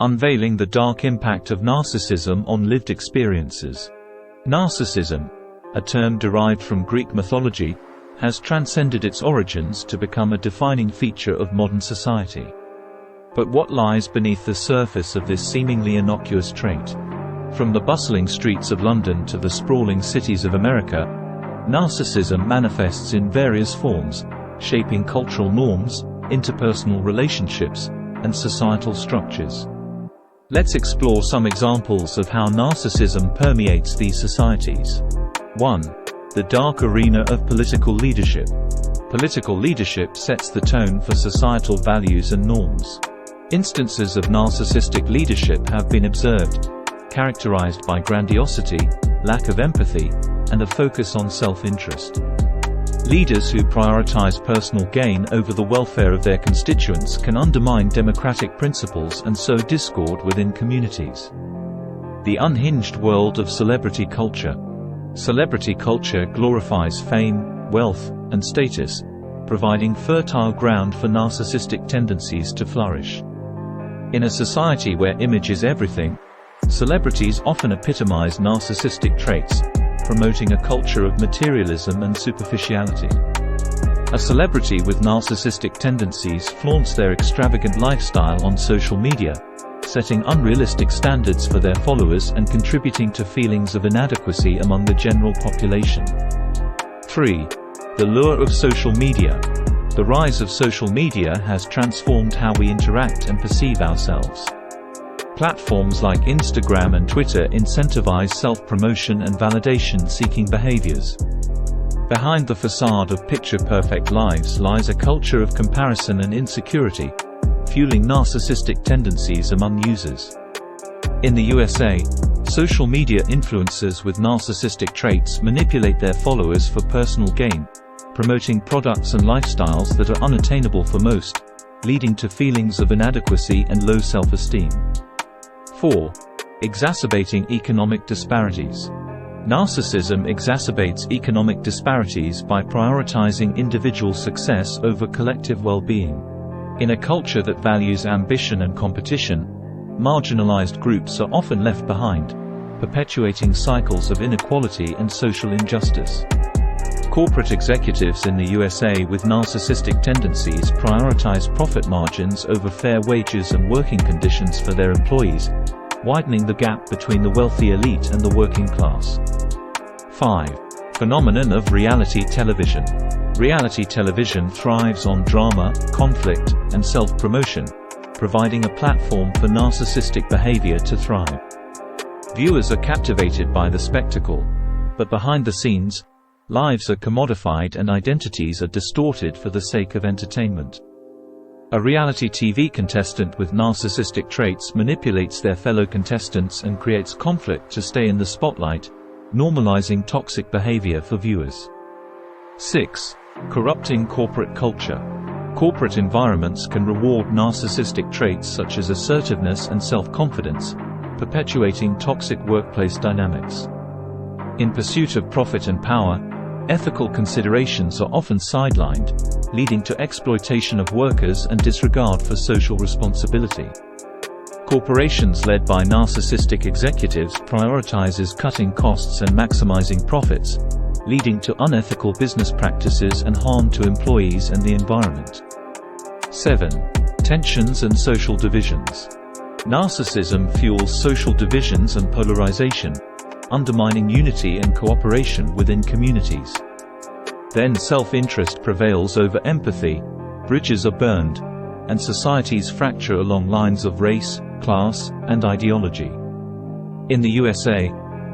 Unveiling the dark impact of narcissism on lived experiences. Narcissism, a term derived from Greek mythology, has transcended its origins to become a defining feature of modern society. But what lies beneath the surface of this seemingly innocuous trait? From the bustling streets of London to the sprawling cities of America, narcissism manifests in various forms, shaping cultural norms, interpersonal relationships, and societal structures. Let's explore some examples of how narcissism permeates these societies. 1. The dark arena of political leadership. Political leadership sets the tone for societal values and norms. Instances of narcissistic leadership have been observed, characterized by grandiosity, lack of empathy, and a focus on self-interest. Leaders who prioritize personal gain over the welfare of their constituents can undermine democratic principles and sow discord within communities. The unhinged world of celebrity culture. Celebrity culture glorifies fame, wealth, and status, providing fertile ground for narcissistic tendencies to flourish. In a society where image is everything, celebrities often epitomize narcissistic traits, promoting a culture of materialism and superficiality. A celebrity with narcissistic tendencies flaunts their extravagant lifestyle on social media, setting unrealistic standards for their followers and contributing to feelings of inadequacy among the general population. 3. The lure of social media. The rise of social media has transformed how we interact and perceive ourselves. Platforms like Instagram and Twitter incentivize self-promotion and validation-seeking behaviors. Behind the facade of picture-perfect lives lies a culture of comparison and insecurity, fueling narcissistic tendencies among users. In the USA, social media influencers with narcissistic traits manipulate their followers for personal gain, promoting products and lifestyles that are unattainable for most, leading to feelings of inadequacy and low self-esteem. 4. Exacerbating economic disparities. Narcissism exacerbates economic disparities by prioritizing individual success over collective well-being. In a culture that values ambition and competition, marginalized groups are often left behind, perpetuating cycles of inequality and social injustice. Corporate executives in the USA with narcissistic tendencies prioritize profit margins over fair wages and working conditions for their employees, widening the gap between the wealthy elite and the working class. 5. Phenomenon of reality television. Reality television thrives on drama, conflict, and self-promotion, providing a platform for narcissistic behavior to thrive. Viewers are captivated by the spectacle, but behind the scenes, lives are commodified and identities are distorted for the sake of entertainment. A reality TV contestant with narcissistic traits manipulates their fellow contestants and creates conflict to stay in the spotlight, normalizing toxic behavior for viewers. 6. Corrupting corporate culture. Corporate environments can reward narcissistic traits such as assertiveness and self-confidence, perpetuating toxic workplace dynamics. In pursuit of profit and power, ethical considerations are often sidelined, leading to exploitation of workers and disregard for social responsibility. Corporations led by narcissistic executives prioritizes cutting costs and maximizing profits, leading to unethical business practices and harm to employees and the environment. 7. Tensions and social divisions. Narcissism fuels social divisions and polarization, undermining unity and cooperation within communities. Then self-interest prevails over empathy, bridges are burned, and societies fracture along lines of race, class, and ideology. In the USA,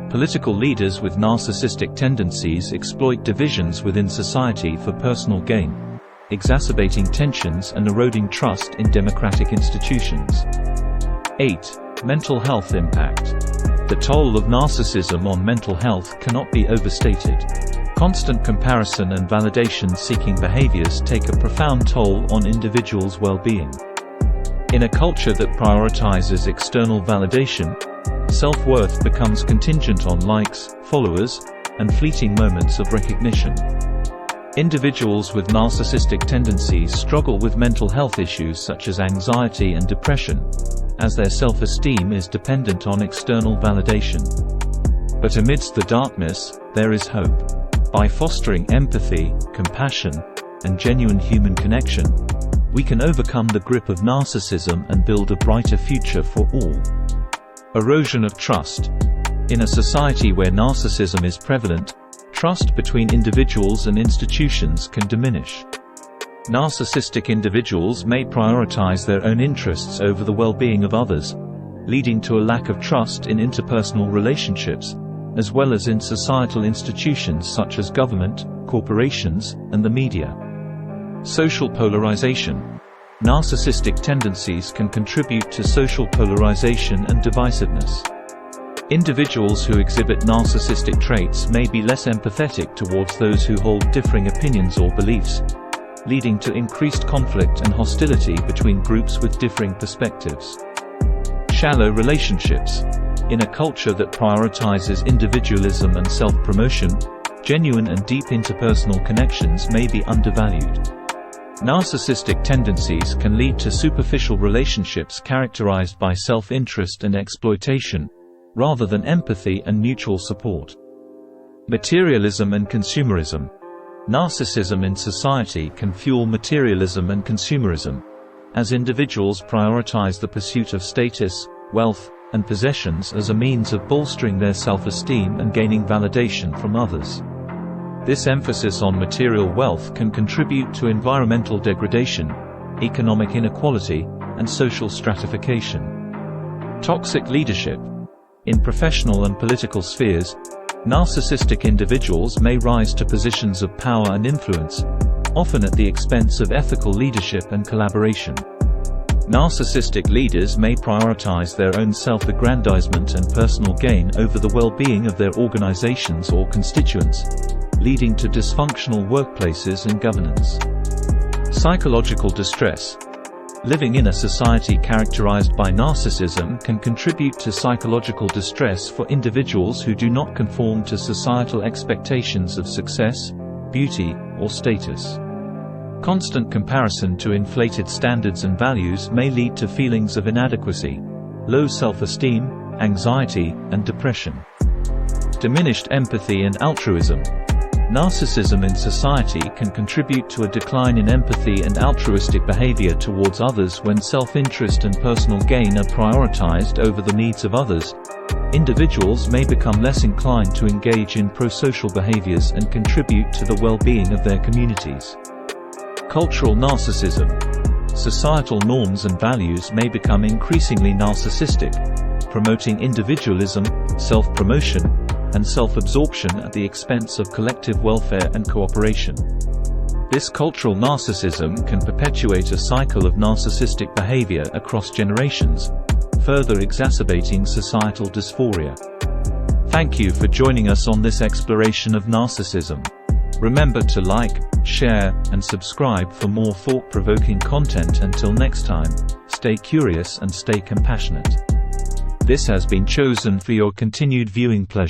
political leaders with narcissistic tendencies exploit divisions within society for personal gain, exacerbating tensions and eroding trust in democratic institutions. 8. Mental health impact. The toll of narcissism on mental health cannot be overstated. Constant comparison and validation-seeking behaviors take a profound toll on individuals' well-being. In a culture that prioritizes external validation, self-worth becomes contingent on likes, followers, and fleeting moments of recognition. Individuals with narcissistic tendencies struggle with mental health issues such as anxiety and depression, as their self-esteem is dependent on external validation. But amidst the darkness, there is hope. By fostering empathy, compassion, and genuine human connection, we can overcome the grip of narcissism and build a brighter future for all. Erosion of trust. In a society where narcissism is prevalent, trust between individuals and institutions can diminish. Narcissistic individuals may prioritize their own interests over the well-being of others, leading to a lack of trust in interpersonal relationships, as well as in societal institutions such as government, corporations, and the media. Social polarization. Narcissistic tendencies can contribute to social polarization and divisiveness. Individuals who exhibit narcissistic traits may be less empathetic towards those who hold differing opinions or beliefs, leading to increased conflict and hostility between groups with differing perspectives. Shallow relationships. In a culture that prioritizes individualism and self-promotion, genuine and deep interpersonal connections may be undervalued. Narcissistic tendencies can lead to superficial relationships characterized by self-interest and exploitation, rather than empathy and mutual support. Materialism and consumerism. Narcissism in society can fuel materialism and consumerism, as individuals prioritize the pursuit of status, wealth, and possessions as a means of bolstering their self-esteem and gaining validation from others. This emphasis on material wealth can contribute to environmental degradation, economic inequality, and social stratification. Toxic leadership. In professional and political spheres, narcissistic individuals may rise to positions of power and influence, often at the expense of ethical leadership and collaboration. Narcissistic leaders may prioritize their own self-aggrandizement and personal gain over the well-being of their organizations or constituents, leading to dysfunctional workplaces and governance. Psychological distress. Living in a society characterized by narcissism can contribute to psychological distress for individuals who do not conform to societal expectations of success, beauty, or status. Constant comparison to inflated standards and values may lead to feelings of inadequacy, low self-esteem, anxiety, and depression. Diminished empathy and altruism. Narcissism in society can contribute to a decline in empathy and altruistic behavior towards others when self-interest and personal gain are prioritized over the needs of others. Individuals may become less inclined to engage in pro-social behaviors and contribute to the well-being of their communities. Cultural narcissism. Societal norms and values may become increasingly narcissistic, promoting individualism, self-promotion, and self-absorption at the expense of collective welfare and cooperation. This cultural narcissism can perpetuate a cycle of narcissistic behavior across generations, further exacerbating societal dysphoria. Thank you for joining us on this exploration of narcissism. Remember to like, share, and subscribe for more thought-provoking content. Until next time, stay curious and stay compassionate. This has been chosen for your continued viewing pleasure.